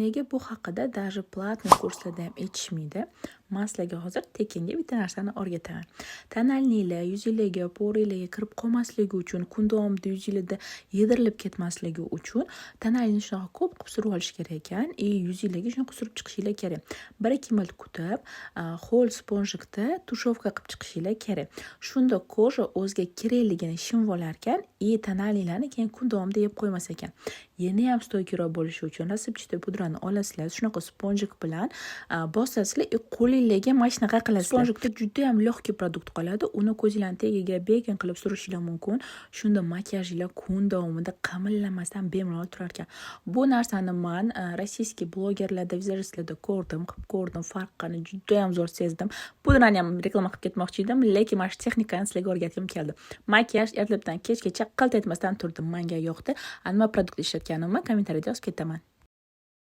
Nega bu haqida даже platniy kurslarda ham aytishmaydi? Men sizlarga hozir tekinga bitta narsani o'rgataman. Tonalnilar yuz yillarga, porilarga kirib qolmasligi uchun, kun davomida yuz yilida yedirilib ketmasligi uchun tonalni shunaqa ko'p qilib surib olish kerak ekan. Yuz yillarga shunaqa surib chiqishinglar kerak. 1-2 mil kutib, ho'l sponjikda tushovka qilib chiqishinglar kerak. Shunda koja o'ziga kerakligini shimib olar ekan, tonalnilarni keyin kun davomida yeb qo'ymas ekan. Yana ham stoykiroq bo'lishi uchun rassipchita pudrani olasizlar, shunaqa sponjik bilan bosasizlar, qo'lingizga mana shunaqa qilasizlar. Sponjikda juda ham lehkий produkt qoladi. Uni ko'zinglarning tagiga bekin qilib surishinglar mumkin. Shunda makiyajinglar kun davomida qimillamasdan bemalol turar ekan. Bu narsani men rossiyskiy blogerlarda, vizajistlarda ko'rdim, farqini juda ham zo'r sezdim. Pudrani ham reklama qilib ketmoqchi edim, lekin mana shu texnikani sizlarga o'rgatgim keldi. Makiyaj ertalabdan kechgacha qilt etmasdan turdim. Menga yoqdi. Nima produkt ishlatganimni kommentariyada yozib ketaman.